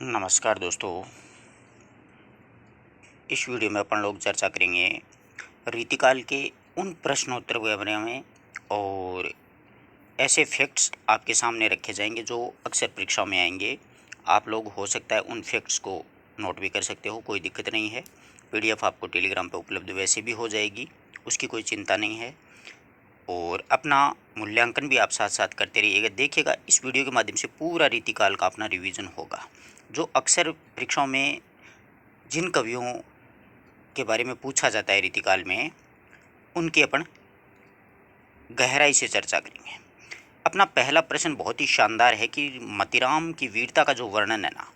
नमस्कार दोस्तों। इस वीडियो में अपन लोग चर्चा करेंगे रीतिकाल के उन प्रश्नोत्तर के बारे में और ऐसे फैक्ट्स आपके सामने रखे जाएंगे जो अक्सर परीक्षा में आएंगे। आप लोग हो सकता है उन फैक्ट्स को नोट भी कर सकते हो, कोई दिक्कत नहीं है। पीडीएफ आपको टेलीग्राम पे उपलब्ध वैसे भी हो जाएगी, उसकी कोई चिंता नहीं है। और अपना मूल्यांकन भी आप साथ साथ करते रहिएगा। देखिएगा, इस वीडियो के माध्यम से पूरा रीतिकाल का अपना रिवीजन होगा। जो अक्सर परीक्षाओं में जिन कवियों के बारे में पूछा जाता है रीतिकाल में, उनकी अपन गहराई से चर्चा करेंगे। अपना पहला प्रश्न बहुत ही शानदार है कि मतीराम की वीरता का जो वर्णन है ना,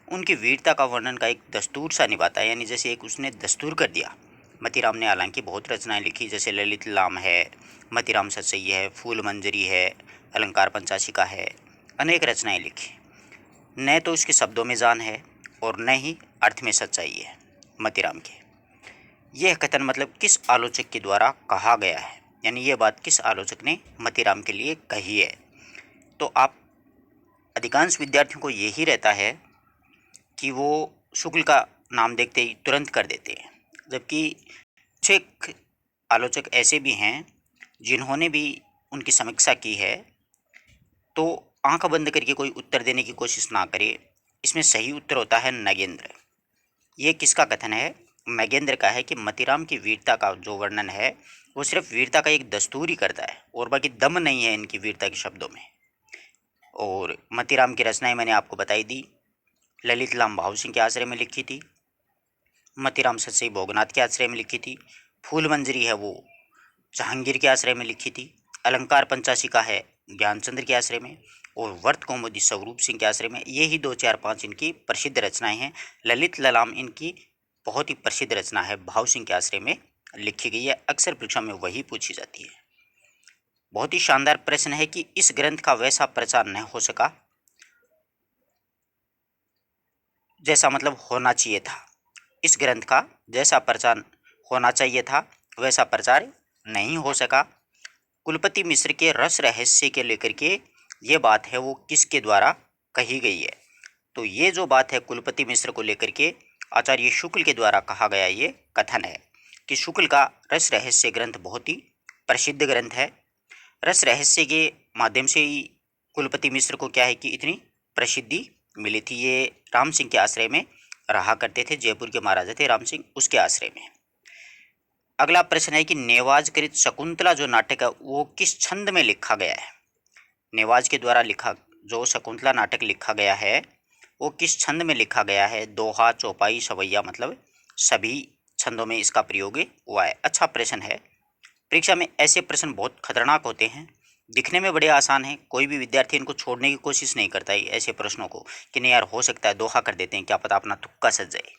उनकी वीरता का वर्णन का एक दस्तूर सा निभाता है, यानी जैसे एक उसने दस्तूर कर दिया। मतीराम ने हालांकि बहुत रचनाएं लिखी, जैसे ललित लाम है, मतीराम सतसई है, फूल मंजरी है, अलंकार पंचाशिका है, अनेक रचनाएं लिखी। न तो उसके शब्दों में जान है और न ही अर्थ में सच्चाई है मतीराम के। यह कथन मतलब किस आलोचक के द्वारा कहा गया है, यानी यह बात किस आलोचक ने मतीराम के लिए कही है। तो आप अधिकांश विद्यार्थियों को यही रहता है कि वो शुक्ल का नाम देखते ही तुरंत कर देते हैं, जबकि कुछ एक आलोचक ऐसे भी हैं जिन्होंने भी उनकी समीक्षा की है। तो आंख बंद करके कोई उत्तर देने की कोशिश ना करे। इसमें सही उत्तर होता है नगेंद्र। ये किसका कथन है? नगेंद्र का है कि मतीराम की वीरता का जो वर्णन है वो सिर्फ वीरता का एक दस्तूर ही करता है और बाकी दम नहीं है इनकी वीरता के शब्दों में। और मतीराम की रचनाएं मैंने आपको बताई दी। ललित लाम भाव सिंह के आश्रय में लिखी थी, मतीराम सतसई भोगनाथ के आश्रय में लिखी थी, फूल मंजरी है वो जहांगीर के आश्रय में लिखी थी, अलंकार पंचाशिका है ज्ञानचंद्र के आश्रय में, और वर्त कौमुदी स्वरूप सिंह के आश्रय में। ये ही 2 4 5 इनकी प्रसिद्ध रचनाएं हैं। ललित ललाम इनकी बहुत ही प्रसिद्ध रचना है, भाव सिंह के आश्रय में लिखी गई है। अक्सर परीक्षा में वही पूछी जाती है। बहुत ही शानदार प्रश्न है कि इस ग्रंथ का वैसा प्रचार न हो सका जैसा मतलब होना चाहिए था। इस ग्रंथ का जैसा प्रचार होना चाहिए था वैसा प्रचार नहीं हो सका। कुलपति मिश्र के रस रहस्य के लेकर के ये बात है वो किसके द्वारा कही गई है? तो ये जो बात है कुलपति मिश्र को लेकर के आचार्य शुक्ल के द्वारा कहा गया ये कथन है कि शुक्ल का रस रहस्य ग्रंथ बहुत ही प्रसिद्ध ग्रंथ है। रस रहस्य के माध्यम से ही कुलपति मिश्र को क्या है कि इतनी प्रसिद्धि मिली थी। ये राम सिंह के आश्रय में रहा करते थे, जयपुर के महाराजा थे राम सिंह, उसके आश्रय में। अगला प्रश्न है कि नेवाजकृत शकुंतला जो नाटक है वो किस छंद में लिखा गया है? नेवाज के द्वारा लिखा जो शकुंतला नाटक लिखा गया है वो किस छंद में लिखा गया है? दोहा, चौपाई, सवैया, मतलब सभी छंदों में इसका प्रयोग हुआ है। अच्छा प्रश्न है। परीक्षा में ऐसे प्रश्न बहुत खतरनाक होते हैं, दिखने में बड़े आसान हैं। कोई भी विद्यार्थी इनको छोड़ने की कोशिश नहीं करता है ऐसे प्रश्नों को कि नहीं यार हो सकता है दोहा कर देते हैं, क्या पता अपना तुक्का सज जाए,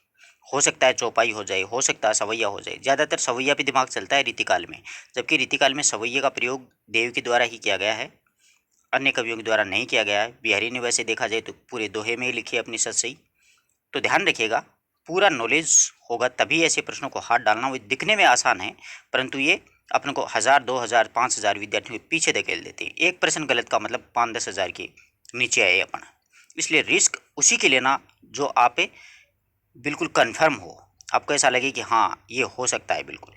हो सकता है चौपाई हो जाए, हो सकता है सवैया हो जाए। ज़्यादातर सवैया पे दिमाग चलता है रीतिकाल में, जबकि रीतिकाल में सवैया का प्रयोग देव के द्वारा ही किया गया है, अन्य कवियों के द्वारा नहीं किया गया है। बिहारी ने वैसे देखा जाए तो पूरे दोहे में ही लिखी है अपनी सतसई। तो ध्यान रखिएगा, पूरा नॉलेज होगा तभी ऐसे प्रश्नों को हाथ डालना। वो दिखने में आसान है परंतु ये अपने को 1000, 2000, 5000 विद्यार्थियों के पीछे धकेल देते हैं। एक प्रश्न गलत का मतलब 5-10 हज़ार के नीचे आए अपन। इसलिए रिस्क उसी के लेना जो आप बिल्कुल कन्फर्म हो, आपको ऐसा लगे कि हाँ ये हो सकता है बिल्कुल,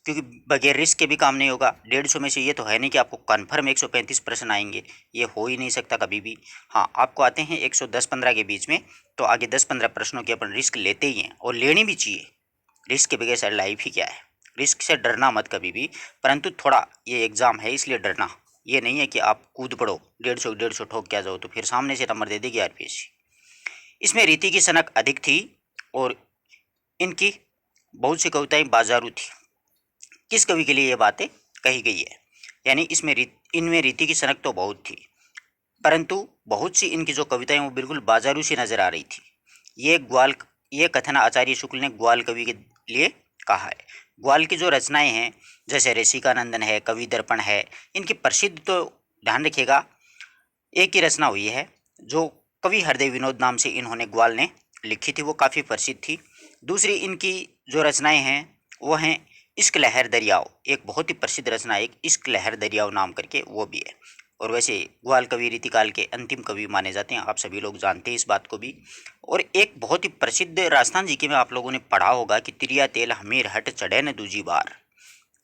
क्योंकि बगैर रिस्क के भी काम नहीं होगा। 150 में से ये तो है नहीं कि आपको कन्फर्म 135 प्रश्न आएंगे, ये हो ही नहीं सकता कभी भी। हाँ, आपको आते हैं 110-15 के बीच में, तो आगे 10-15 प्रश्नों की अपन रिस्क लेते ही हैं और लेनी भी चाहिए। रिस्क के बगैर सर लाइफ ही क्या है। रिस्क से डरना मत कभी भी, परंतु थोड़ा ये एग्ज़ाम है इसलिए डरना ये नहीं है कि आप कूद पड़ो 150 ठोक क्या जाओ तो फिर सामने से नंबर दे देगी आरपीएससी। इसमें रीति की सनक अधिक थी और इनकी बहुत सी कविताएं बाजारू थी। किस कवि के लिए ये बातें कही गई है? यानी इनमें रीति की सनक तो बहुत थी, परंतु बहुत सी इनकी जो कविताएं वो बिल्कुल बाजारू सी नजर आ रही थी। ये कथन आचार्य शुक्ल ने ग्वाल कवि के लिए कहा है। ग्वाल की जो रचनाएं हैं जैसे ऋषिकानंदन है, कवि दर्पण है, इनकी प्रसिद्ध तो ध्यान रखिएगा एक ही रचना हुई है जो कवि हृदय विनोद नाम से इन्होंने ग्वाल ने लिखी थी, वो काफ़ी प्रसिद्ध थी। दूसरी इनकी जो रचनाएं हैं वो हैं इश्क लहर दरियाओ, एक बहुत ही प्रसिद्ध रचना है, एक इश्क लहर दरियाओ नाम करके वो भी है। और वैसे ग्वाल कवि रीतिकाल के अंतिम कवि माने जाते हैं, आप सभी लोग जानते हैं इस बात को भी। और एक बहुत ही प्रसिद्ध राजस्थान जी के में आप लोगों ने पढ़ा होगा कि तिरिया तेल हमीर हट चढ़े न दूजी बार।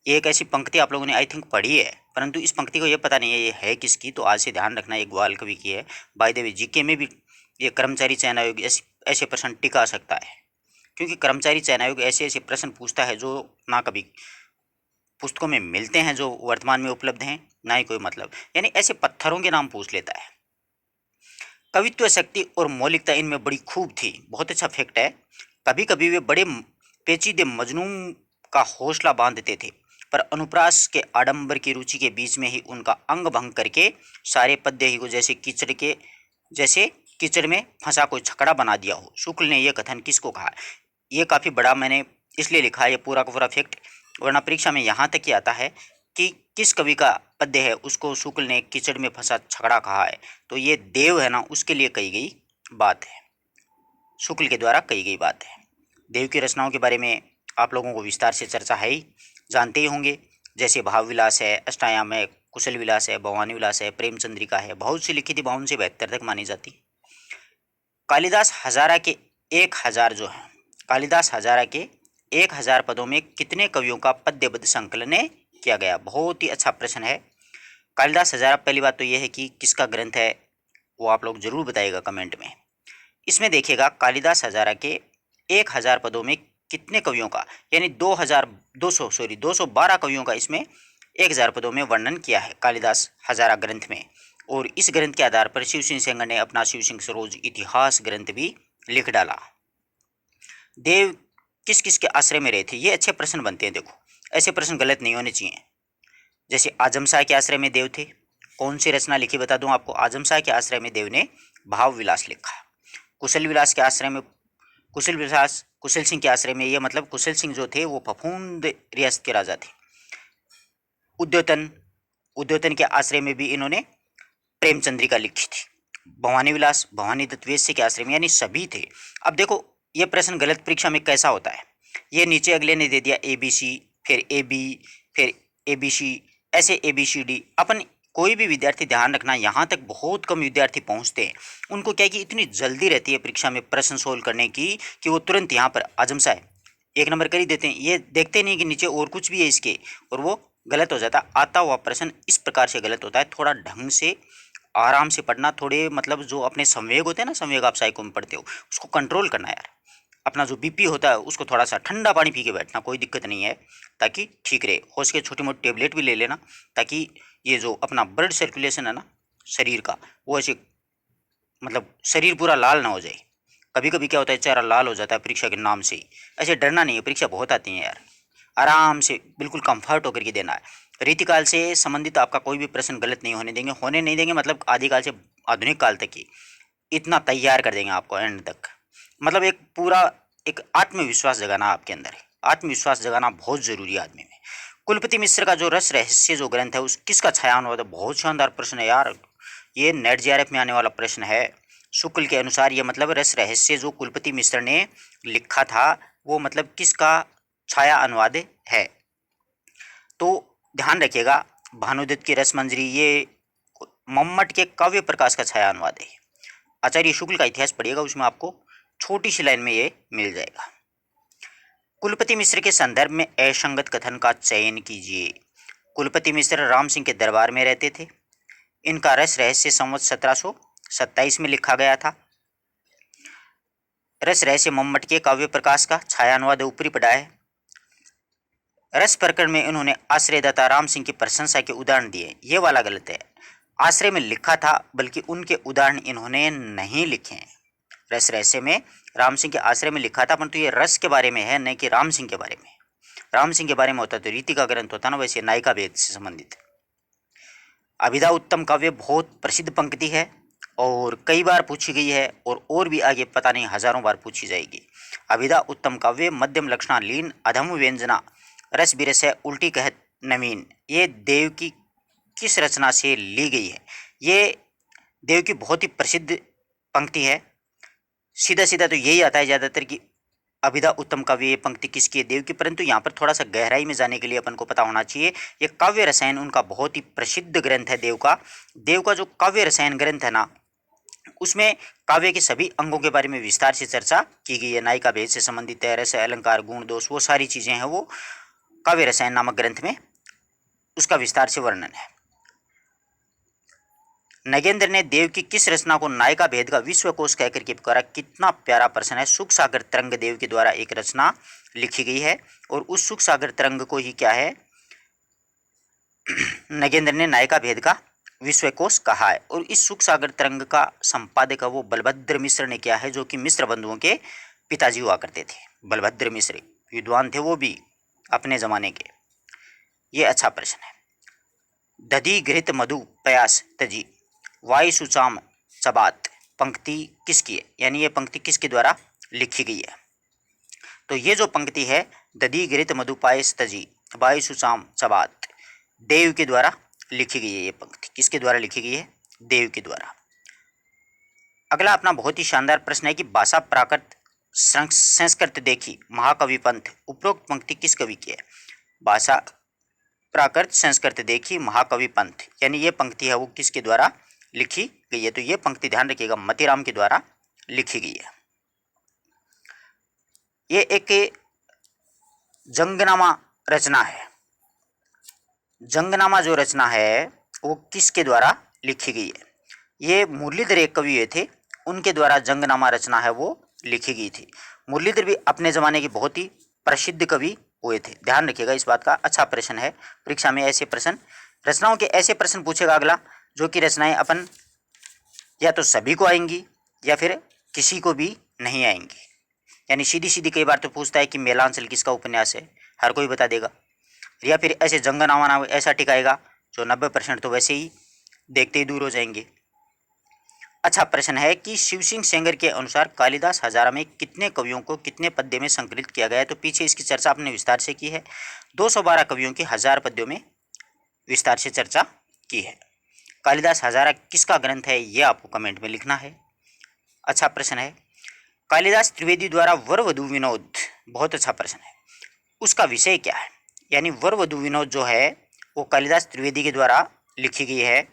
ये एक ऐसी पंक्ति आप लोगों ने आई थिंक पढ़ी है, परंतु इस पंक्ति को ये पता नहीं है ये है किसकी, तो आज से ध्यान रखना, ये ग्वाल कवि की है। बाय द वे जीके में भी ये कर्मचारी चयन आयोग ऐसे प्रश्न टिका सकता है, क्योंकि कर्मचारी चयन आयोग ऐसे ऐसे प्रश्न पूछता है जो ना कभी पुस्तकों में मिलते हैं, जो वर्तमान में उपलब्ध हैं, ना ही कोई मतलब, यानी ऐसे पत्थरों के नाम पूछ लेता है। कवित्व शक्ति और मौलिकता इनमें बड़ी खूब थी, बहुत अच्छा फैक्ट है। कभी कभी वे बड़े पेचीदे मजनून का हौसला बांधते थे, पर अनुप्रास के आडंबर की रुचि के बीच में ही उनका अंग भंग करके सारे पद्य ही को जैसे कीचड़ में फंसा कोई छकड़ा बना दिया हो। शुक्ल ने यह कथन किसको कहा? ये काफ़ी बड़ा मैंने इसलिए लिखा है ये पूरा का पूरा फैक्ट, वरना परीक्षा में यहाँ तक ही आता है कि किस कवि का पद्य है उसको शुक्ल ने कीचड़ में फंसा छकड़ा कहा है, तो ये देव है ना, उसके लिए कही गई बात है, शुक्ल के द्वारा कही गई बात है। देव की रचनाओं के बारे में आप लोगों को विस्तार से चर्चा है ही, जानते ही होंगे, जैसे भाव विलास है, अष्टायाम है, कुशल विलास है, भवानी विलास है, प्रेमचंद्रिका है, बहुत सी लिखी थी, 52 से 72 तक मानी जाती। कालिदास हजारा के 1000 जो है, कालिदास हजारा के 1000 पदों में कितने कवियों का पद्यबद्ध संकलन किया गया? बहुत ही अच्छा प्रश्न है। कालिदास हजारा, पहली बात तो यह है कि किसका ग्रंथ है वो आप लोग जरूर बताइएगा कमेंट में। इसमें देखिएगा कालिदास हजारा के 1000 पदों में कितने कवियों का, यानी 212 कवियों का इसमें 1000 पदों में वर्णन किया है कालिदास हजारा ग्रंथ में। और इस ग्रंथ के आधार पर शिव सिंह सेंगर ने अपना शिव सिंह सरोज इतिहास ग्रंथ भी लिख डाला। देव किस किस के आश्रय में रहे थे, ये अच्छे प्रश्न बनते हैं। देखो ऐसे प्रश्न गलत नहीं होने चाहिए। जैसे आजम शाह के आश्रय में देव थे, कौन सी रचना लिखी बता दूं आपको? आजम शाह के आश्रय में देव ने भाव विलास लिखा। कुशल विलास के आश्रय में कुशल सिंह के आश्रय में, ये मतलब कुशल सिंह जो थे वो फफूंद रियासत के राजा थे। उद्योतन के आश्रय में भी इन्होंने प्रेमचंद्रिका लिखी थी। भवानी विलास भवानी दत्त वेश्य के आश्रय में, यानी सभी थे। अब देखो ये प्रश्न गलत परीक्षा में कैसा होता है, ये नीचे अगले ने दे दिया ABC, फिर AB, फिर ABC, ऐसे ABCD। अपन कोई भी विद्यार्थी ध्यान रखना, यहाँ तक बहुत कम विद्यार्थी पहुँचते हैं। उनको क्या है कि इतनी जल्दी रहती है परीक्षा में प्रश्न सोल्व करने की कि वो तुरंत यहाँ पर आजम शाह 1 नंबर कर ही देते हैं, ये देखते नहीं कि नीचे और कुछ भी है इसके, और वो गलत हो जाता। आता हुआ प्रश्न इस प्रकार से गलत होता है। थोड़ा ढंग से आराम से पढ़ना, थोड़े मतलब जो अपने संवेग होते हैं ना, संवेग आप साइको में पढ़ते हो, उसको कंट्रोल करना यार। अपना जो BP होता है उसको थोड़ा सा ठंडा पानी पी के बैठना, कोई दिक्कत नहीं है, ताकि ठीक रहे। हो सके छोटी मोटी टेबलेट भी ले लेना, ताकि ये जो अपना ब्लड सर्कुलेशन है ना शरीर का, वो ऐसे मतलब शरीर पूरा लाल ना हो जाए। कभी कभी क्या होता है चेहरा लाल हो जाता है परीक्षा के नाम से ही। ऐसे डरना नहीं है, परीक्षा बहुत आती है यार, आराम से बिल्कुल कंफर्ट होकर के देना है। रीतिकाल से संबंधित आपका कोई भी प्रश्न गलत नहीं होने नहीं देंगे, मतलब आदिकाल से आधुनिक काल तक ही इतना तैयार कर देंगे आपको एंड तक। मतलब एक पूरा एक आत्मविश्वास जगाना आपके अंदर है, आत्मविश्वास जगाना बहुत जरूरी है आदमी में। कुलपति मिश्र का जो रस रहस्य जो ग्रंथ है उस किसका छाया अनुवाद है? बहुत शानदार प्रश्न है यार, ये नेट JRF में आने वाला प्रश्न है। शुक्ल के अनुसार ये मतलब रस रहस्य जो कुलपति मिश्र ने लिखा था वो मतलब किसका छाया अनुवाद है? तो ध्यान रखिएगा, भानुदत्त की रसमंजरी ये मम्मट के काव्य प्रकाश का छाया अनुवाद है। आचार्य शुक्ल का इतिहास पढ़िएगा, उसमें आपको छोटी सी लाइन में ये मिल जाएगा। कुलपति मिश्र के संदर्भ में असंगत कथन का चयन कीजिए। कुलपति मिश्र राम सिंह के दरबार में रहते थे। इनका रस रहस्य संवत 1727 में लिखा गया था। रस रहस्य मम्मट के काव्य प्रकाश का छाया अनुवाद ऊपरी पड़ा है। रस प्रकरण में इन्होंने आश्रयदाता राम सिंह की प्रशंसा के उदाहरण दिए, ये वाला गलत है। आश्रय में लिखा था बल्कि उनके उदाहरण इन्होंने नहीं लिखे हैं। रस रहस्य में राम सिंह के आश्रय में लिखा था, परंतु ये रस के बारे में है, न कि राम सिंह के बारे में। राम सिंह के बारे में होता तो रीति का ग्रंथ होता ना, वैसे नायिका भेद से संबंधित। अभिधा उत्तम काव्य बहुत प्रसिद्ध पंक्ति है और कई बार पूछी गई है, और भी आगे पता नहीं हजारों बार पूछी जाएगी। अभिधा उत्तम काव्य मध्यम लक्षणा लीन अधम व्यंजना रस बिरस है उल्टी कहत नवीन, ये देव की किस रचना से ली गई है? ये देव की बहुत ही प्रसिद्ध पंक्ति है। सीधा सीधा तो यही आता है ज़्यादातर कि अभिधा उत्तम काव्य, ये पंक्ति किसकी है? देव की। परंतु यहाँ पर थोड़ा सा गहराई में जाने के लिए अपन को पता होना चाहिए, ये काव्य रसायन उनका बहुत ही प्रसिद्ध ग्रंथ है देव का। देव का जो काव्य रसायन ग्रंथ है ना, उसमें काव्य के सभी अंगों के बारे में विस्तार से चर्चा की गई है। नायिका भेद से संबंधित है, रस, अलंकार, गुण, दोष, वो सारी चीजें हैं, वो काव्य रसायन नामक ग्रंथ में उसका विस्तार से वर्णन है। नगेंद्र ने देव की किस रचना को नायिका भेद का विश्व कोश कहकर के पुकारा? कितना प्यारा प्रश्न है। सुख सागर तरंग देव के द्वारा एक रचना लिखी गई है, और उस सुख सागर तरंग को ही क्या है, नगेंद्र ने नायिका भेद का विश्व कोश कहा है। और इस सुख सागर तरंग का संपादक वो बलभद्र मिश्र ने किया है, जो कि मिश्र बंधुओं के पिताजी हुआ करते थे। बलभद्र मिश्र विद्वान थे वो भी अपने जमाने के। ये अच्छा प्रश्न है। दधि घृत मधु पयास तजी वायु सुचाम चबात, पंक्ति किसकी है? यानी ये पंक्ति किसके द्वारा लिखी गई है? तो ये जो पंक्ति है, दधि घृत मधु पायस तजी वायु सुचाम चबात, देव के द्वारा लिखी गई है। ये पंक्ति किसके द्वारा लिखी गई है? देव के द्वारा। अगला अपना बहुत ही शानदार प्रश्न है कि भाषा प्राकृत संस्कृत देखी महाकवि पंथ, उपरोक्त पंक्ति किस कवि की है? भाषा प्राकृत संस्कृत देखी महाकवि पंथ, यानी ये पंक्ति है वो किसके द्वारा लिखी गई है? तो ये पंक्ति ध्यान रखिएगा, मतीराम के द्वारा लिखी गई है। ये एक जंगनामा रचना है। जंगनामा जो रचना है वो किसके द्वारा लिखी गई है? ये मुरलीधर एक कवि हुए थे, उनके द्वारा जंगनामा रचना है वो लिखी गई थी। मुरलीधर भी अपने ज़माने के बहुत ही प्रसिद्ध कवि हुए थे, ध्यान रखिएगा इस बात का। अच्छा प्रश्न है, परीक्षा में ऐसे प्रश्न, रचनाओं के ऐसे प्रश्न पूछेगा अगला, जो कि रचनाएं अपन या तो सभी को आएंगी या फिर किसी को भी नहीं आएंगी। यानी सीधी सीधी कई बार तो पूछता है कि मेलांचल किसका उपन्यास है, हर कोई बता देगा। या फिर ऐसे जंगनामा नाम ऐसा टिकाएगा जो 90% तो वैसे ही देखते ही दूर हो जाएंगे। अच्छा प्रश्न है कि शिव सिंह सेंगर के अनुसार कालिदास हजारा में कितने कवियों को कितने पद्य में संकलित किया गया है? तो पीछे इसकी चर्चा आपने विस्तार से की है। 212 कवियों की 1000 पद्यों में विस्तार से चर्चा की है। कालिदास हजारा किसका ग्रंथ है, ये आपको कमेंट में लिखना है। अच्छा प्रश्न है, कालिदास त्रिवेदी द्वारा वर वधू विनोद, बहुत अच्छा प्रश्न है, उसका विषय क्या है? यानी वर वधू विनोद जो है वो कालिदास त्रिवेदी के द्वारा लिखी गई है,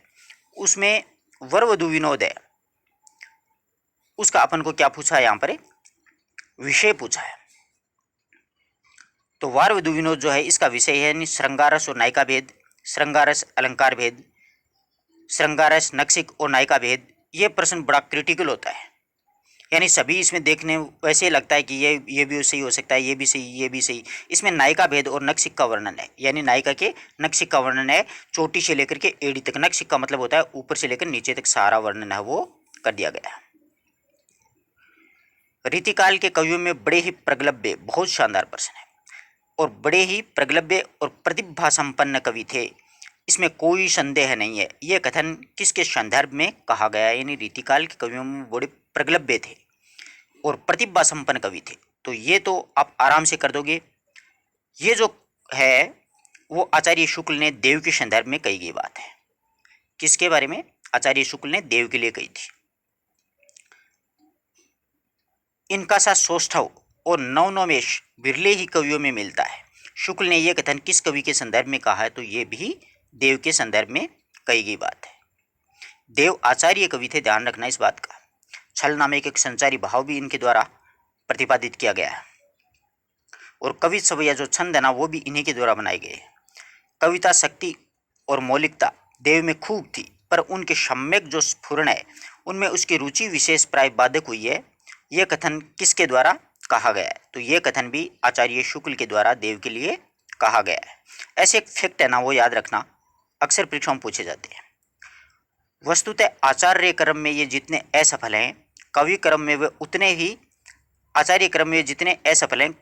उसमें वर वधू विनोद है, उसका अपन को क्या पूछा है? यहाँ पर विषय पूछा है। तो वार वधू विनोद जो है इसका विषय है यानी श्रृंगारस और नायिका भेद, श्रृंगारस अलंकार भेद, श्रृंगारस नक्सिक और नायिका भेद। ये प्रश्न बड़ा क्रिटिकल होता है, यानी सभी इसमें देखने वैसे ही लगता है कि ये भी सही हो सकता है, ये भी सही, ये भी सही। इसमें नायिका भेद और नक्सिक का वर्णन है, यानी नायिका के नक्सिक का वर्णन है, चोटी से लेकर के एड़ी तक। नक्सिक का मतलब होता है ऊपर से लेकर नीचे तक सारा वर्णन है वो कर दिया गया है। रीतिकाल के कवियों में बड़े ही प्रगल्भ, बहुत शानदार प्रश्न है, और बड़े ही प्रगल्भ और प्रतिभा संपन्न कवि थे, इसमें कोई संदेह नहीं है। ये कथन किसके संदर्भ में कहा गया है? यानी रीतिकाल के कवियों में बड़े प्रगल्भ थे और प्रतिभा संपन्न कवि थे। तो ये तो आप आराम से कर दोगे। ये जो है वो आचार्य शुक्ल ने देव के संदर्भ में कही गई बात है। किसके बारे में? आचार्य शुक्ल ने देव के लिए कही थी। इनका सा सौष्ठव और नवनवेश बिरले ही कवियों में मिलता है। शुक्ल ने यह कथन किस कवि के संदर्भ में कहा है? तो ये भी देव के संदर्भ में कही गई बात है। देव आचार्य कवि थे, ध्यान रखना इस बात का। छल नामे के एक संचारी भाव भी इनके द्वारा प्रतिपादित किया गया है, और कवि सवैया जो छंद है ना वो भी इन्हीं के द्वारा बनाए गए हैं। कविता शक्ति और मौलिकता देव में खूब थी, पर उनके सम्यक जो स्फुरण है उनमें उसकी रुचि विशेष प्राय बाधक हुई है। यह कथन किसके द्वारा कहा गया है? तो ये कथन भी आचार्य शुक्ल के द्वारा देव के लिए कहा गया है। ऐसे एक फैक्ट है ना वो याद रखना, अक्सर परीक्षाओं में पूछे जाते हैं। वस्तुतः आचार्य क्रम में ये जितने असफल हैं, कवि क्रम में वे उतने ही, आचार्य क्रम में जितने असफल हैं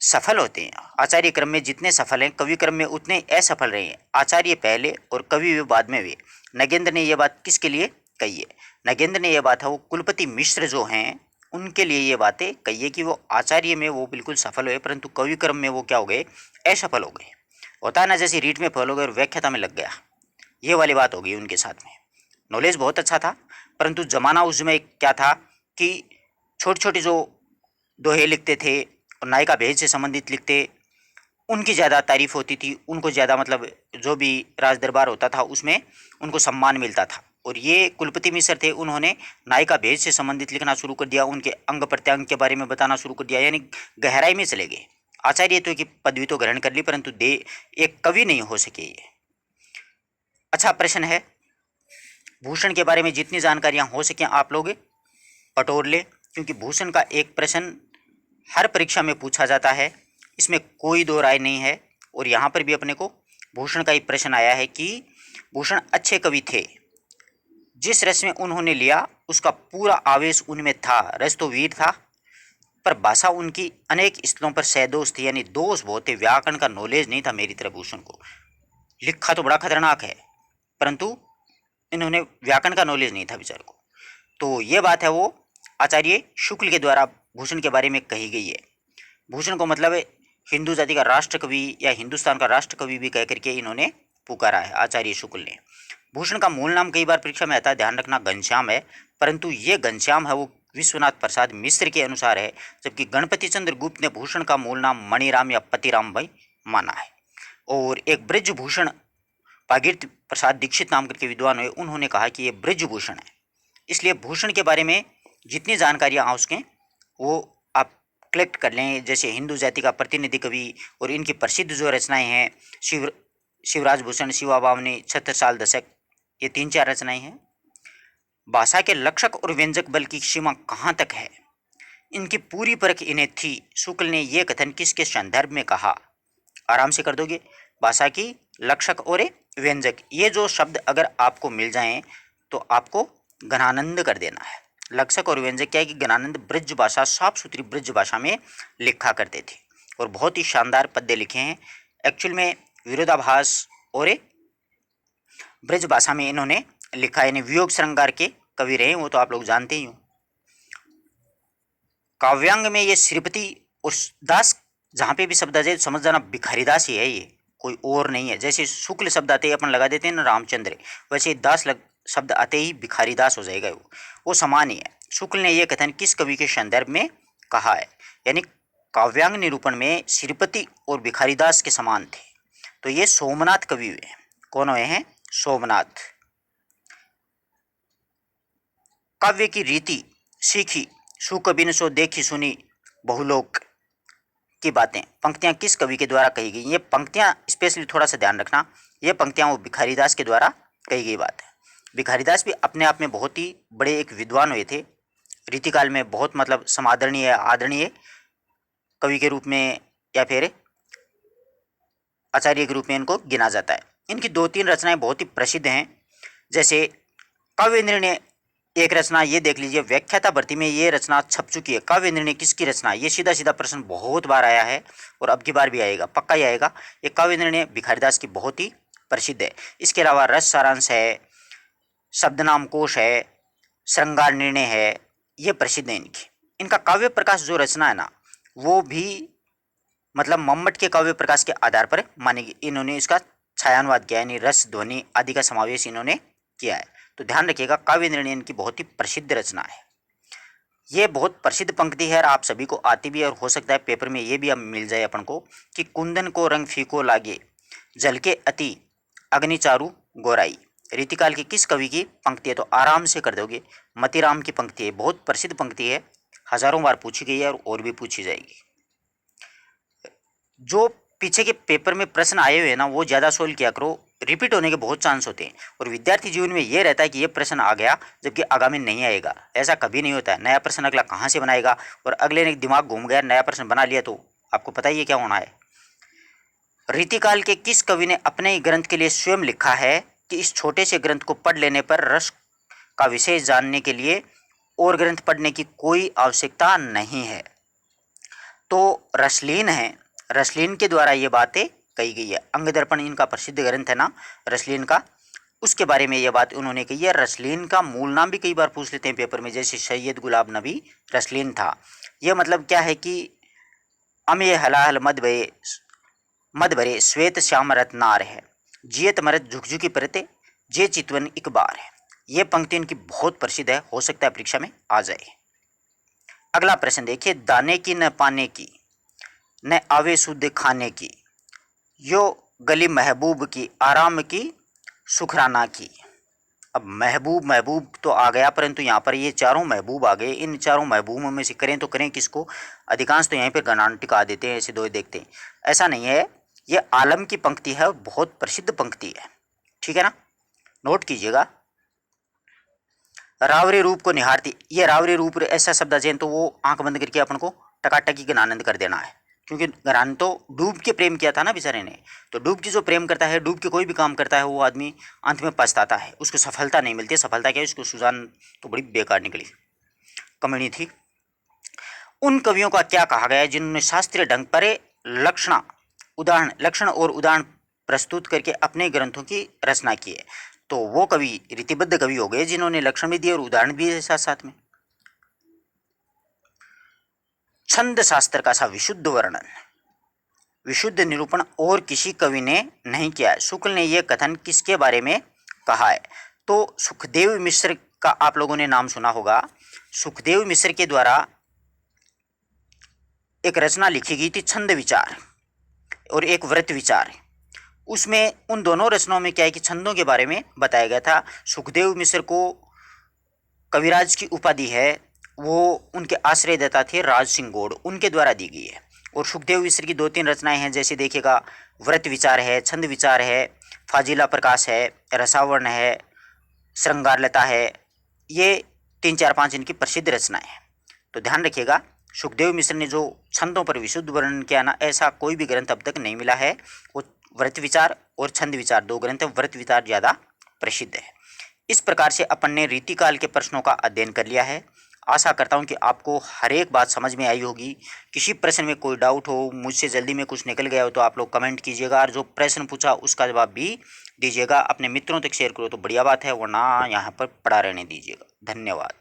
सफल होते हैं। आचार्य क्रम में जितने सफल हैं कवि क्रम में उतने असफल रहे हैं। आचार्य पहले और कवि वे बाद में हुए। नगेंद्र ने यह बात किसके लिए कही है? नगेंद्र ने यह बात है वो कुलपति मिश्र जो हैं उनके लिए ये बातें कही है कि वो आचार्य में वो बिल्कुल सफल हुए, परंतु कवि क्रम में वो क्या हो गए? असफल हो गए। होता है ना, जैसे रीट में फेल हो गए और व्याख्याता में लग गया, ये वाली बात हो गई उनके साथ में। नॉलेज बहुत अच्छा था, परंतु जमाना उसमें क्या था कि छोटे छोटे जो दोहे लिखते थे और नायिका भेद से संबंधित लिखते, उनकी ज़्यादा तारीफ होती थी, उनको ज़्यादा मतलब जो भी राज दरबार होता था उसमें उनको सम्मान मिलता था। और ये कुलपति मिश्र थे, उन्होंने नायिका भेद से संबंधित लिखना शुरू कर दिया, उनके अंग प्रत्यंग के बारे में बताना शुरू कर दिया, यानी गहराई में चले गए। आचार्य तो की पदवी तो ग्रहण कर ली, परंतु दे एक कवि नहीं हो सके ये। अच्छा प्रश्न है, भूषण के बारे में जितनी जानकारियाँ हो सकें आप लोग बटोर लें, क्योंकि भूषण का एक प्रश्न हर परीक्षा में पूछा जाता है, इसमें कोई दो राय नहीं है। और यहाँ पर भी अपने को भूषण का एक प्रश्न आया है कि भूषण अच्छे कवि थे, जिस रस में उन्होंने लिया उसका पूरा आवेश उनमें था, रस तो वीर था, पर भाषा उनकी अनेक स्थलों पर सैदोष थी, यानी दोष बहुत थे, व्याकरण का नॉलेज नहीं था मेरी तरह भूषण को। लिखा तो बड़ा खतरनाक है, परंतु इन्होंने व्याकरण का नॉलेज नहीं था बेचारे को। तो ये बात है वो आचार्य शुक्ल के द्वारा भूषण के बारे में कही गई है। भूषण को मतलब हिंदू जाति का राष्ट्र कवि या हिंदुस्तान का राष्ट्र कवि भी कह करके इन्होंने पुकारा है आचार्य शुक्ल ने। भूषण का मूल नाम कई बार परीक्षा में आता है, ध्यान रखना घनश्याम है, परंतु ये घनश्याम है वो विश्वनाथ प्रसाद मिश्र के अनुसार है, जबकि गणपति चंद्र गुप्त ने भूषण का मूल नाम मणिराम या पतिराम भाई माना है। और एक ब्रजभूषण भागीरथ प्रसाद दीक्षित नाम करके विद्वान हुए, उन्होंने कहा कि ये ब्रजभूषण है। इसलिए भूषण के बारे में जितनी जानकारियाँ आ सकें वो आप कलेक्ट कर लें। जैसे हिंदू जाति का प्रतिनिधि कवि और इनकी प्रसिद्ध जो रचनाएं हैं, शिवराज भूषण, शिवा बावनी, छत्रसाल दशक, ये 3-4 रचनाएं हैं। भाषा के लक्षक और व्यंजक बल की सीमा कहाँ तक है, इनकी पूरी परख इन्हें थी। शुक्ल ने ये कथन किसके संदर्भ में कहा, आराम से कर दोगे। भाषा की लक्षक और व्यंजक, ये जो शब्द अगर आपको मिल जाएं तो आपको घनानंद कर देना है। लक्षक और व्यंजक क्या है कि घनानंद ब्रज भाषा, साफ सुथरी ब्रज भाषा में लिखा करते थे और बहुत ही शानदार पद्य लिखे हैं। एक्चुअल में विरोधाभास और ब्रज भाषा में इन्होंने लिखा है, यानी वियोग श्रृंगार के कवि रहे, वो तो आप लोग जानते ही हो। काव्यांग में ये श्रीपति और दास जहाँ पे भी शब्द आ जाए समझ जाना भिखारी दास ही है, ये कोई और नहीं है। जैसे शुक्ल शब्द आते ही अपन लगा देते हैं ना रामचंद्र, वैसे दास शब्द आते ही भिखारी दास हो जाएगा, वो समान ही है। शुक्ल ने यह कथन किस कवि के संदर्भ में कहा है, यानी काव्यांग निरूपण में श्रीपति और भिखारी दास के समान थे। तो ये सोमनाथ कवि हुए। कौन हुए हैं? सोमनाथ। काव्य की रीति सीखी सुकवि ने सो देखी सुनी बहुलोक की बातें, पंक्तियां किस कवि के द्वारा कही गई? ये पंक्तियां स्पेशली थोड़ा सा ध्यान रखना, ये पंक्तियां वो भिखारीदास के द्वारा कही गई बात है। भिखारीदास भी अपने आप में बहुत ही बड़े एक विद्वान हुए थे, रीतिकाल में बहुत मतलब समादरणीय आदरणीय कवि के रूप में या फिर आचार्य के रूप में इनको गिना जाता है। इनकी 2-3 रचनाएं बहुत ही प्रसिद्ध हैं, जैसे काव्य निर्णय एक रचना, ये देख लीजिए, व्याख्याता भर्ती में ये रचना छप चुकी है। काव्य निर्णय किसकी रचना? ये सीधा सीधा प्रश्न बहुत बार आया है और अब की बार भी आएगा, पक्का ही आएगा। ये काव्य निर्णय भिखारीदास की बहुत ही प्रसिद्ध है। इसके अलावा रस सारांश है, शब्दनाम कोश है, श्रृंगार निर्णय है, ये प्रसिद्ध है इनकी। इनका काव्य प्रकाश जो रचना है ना, वो भी मतलब मम्मट के काव्य प्रकाश के आधार पर मानेगी। इन्होंने इसका छायानुवाद किया, यानी रस ध्वनि आदि का समावेश इन्होंने किया है। तो ध्यान रखिएगा, काव्य निर्णय इनकी बहुत ही प्रसिद्ध रचना है। ये बहुत प्रसिद्ध पंक्ति है और आप सभी को आती भी है, और हो सकता है पेपर में ये भी अब मिल जाए अपन को कि कुंदन को रंग फीको लागे, जल के अति अग्निचारु गोराई। रीतिकाल की किस कवि की पंक्ति है? तो आराम से कर दोगे, मतीराम की पंक्ति है। बहुत प्रसिद्ध पंक्ति है, हजारों बार पूछी गई है और भी पूछी जाएगी। जो पीछे के पेपर में प्रश्न आए हुए हैं ना, वो ज़्यादा सोल्व किया करो, रिपीट होने के बहुत चांस होते हैं। और विद्यार्थी जीवन में ये रहता है कि ये प्रश्न आ गया जबकि आगामी नहीं आएगा, ऐसा कभी नहीं होता है। नया प्रश्न अगला कहाँ से बनाएगा, और अगले ने दिमाग घूम गया, नया प्रश्न बना लिया, तो आपको पता ही है क्या होना है। रीतिकाल के किस कवि ने अपने ही ग्रंथ के लिए स्वयं लिखा है कि इस छोटे से ग्रंथ को पढ़ लेने पर रस का विषय जानने के लिए और ग्रंथ पढ़ने की कोई आवश्यकता नहीं है? तो रसलीन है, रसलीन के द्वारा ये बातें कही गई है। अंग दर्पण इनका प्रसिद्ध ग्रंथ है ना रसलीन का, उसके बारे में ये बात उन्होंने कही है। रसलीन का मूल नाम भी कई बार पूछ लेते हैं पेपर में, जैसे सैयद गुलाब नबी रसलीन था। यह मतलब क्या है कि अमय हलाहल मद भरे श्वेत श्याम रत्नार है, जियत मरत झुकझुकी परते, जे चितवन इक बार है। ये पंक्ति इनकी बहुत प्रसिद्ध है, हो सकता है परीक्षा में आ जाए। अगला प्रश्न देखिए, दाने की न पाने की, न आवे शुद्ध खाने की, यो गली महबूब की, आराम की, सुखराना की। अब महबूब महबूब तो आ गया, परंतु यहाँ पर ये चारों महबूब आ गए। इन चारों महबूबों में से करें तो करें किसको? अधिकांश तो यहीं पर गणान टिका देते हैं, ऐसे दो देखते हैं। ऐसा नहीं है, ये आलम की पंक्ति है और बहुत प्रसिद्ध पंक्ति है, ठीक है ना, नोट कीजिएगा। रावरी रूप को निहारती, ये रावरी रूप ऐसा शब्द अजय तो वो आंख बंद करके अपन को टकाटकी गणानंद कर देना है, क्योंकि गणानंद तो डूब के प्रेम किया था ना बेचारे ने। तो डूब के जो प्रेम करता है, डूब के कोई भी काम करता है, वो आदमी अंत में पछताता है, उसको सफलता नहीं मिलती। सफलता क्या है, उसको सुजान तो बड़ी बेकार निकली, कमनी थी। उन कवियों का क्या कहा गया जिन्होंने शास्त्रीय ढंग पर लक्षण और उदाहरण प्रस्तुत करके अपने ग्रंथों की रचना की है? तो वो कवि रीतिबद्ध कवि हो गए जिन्होंने लक्षण भी दिए और उदाहरण भी दिए साथ साथ में। छंद शास्त्र का सा विशुद्ध वर्णन, विशुद्ध निरूपण और किसी कवि ने नहीं किया है। शुक्ल ने यह कथन किसके बारे में कहा है? तो सुखदेव मिश्र का आप लोगों ने नाम सुना होगा। सुखदेव मिश्र के द्वारा एक रचना लिखी गई थी, छंद विचार और एक व्रत विचार। उसमें उन दोनों रचनाओं में क्या है कि छंदों के बारे में बताया गया था। सुखदेव मिश्र को कविराज की उपाधि है, वो उनके आश्रयदाता थे राज सिंह गौड़, उनके द्वारा दी गई है। और सुखदेव मिश्र की 2-3 रचनाएं हैं, जैसे देखिएगा व्रत विचार है, छंद विचार है, फाजिला प्रकाश है, रसावर्ण है, श्रृंगारलता है। ये 3-4-5 इनकी प्रसिद्ध रचनाएं हैं। तो ध्यान रखिएगा, सुखदेव मिश्र ने जो छंदों पर विशुद्ध वर्णन किया ना, ऐसा कोई भी ग्रंथ अब तक नहीं मिला है। वो व्रत विचार और छंद विचार 2 ग्रंथ, व्रत विचार ज़्यादा प्रसिद्ध है। इस प्रकार से अपन ने रीतिकाल के प्रश्नों का अध्ययन कर लिया है। आशा करता हूं कि आपको हर एक बात समझ में आई होगी। किसी प्रश्न में कोई डाउट हो, मुझसे जल्दी में कुछ निकल गया हो, तो आप लोग कमेंट कीजिएगा और जो प्रश्न पूछा उसका जवाब भी दीजिएगा। अपने मित्रों तक शेयर करो तो बढ़िया बात है, वरना यहाँ पर पड़ा रहने दीजिएगा। धन्यवाद।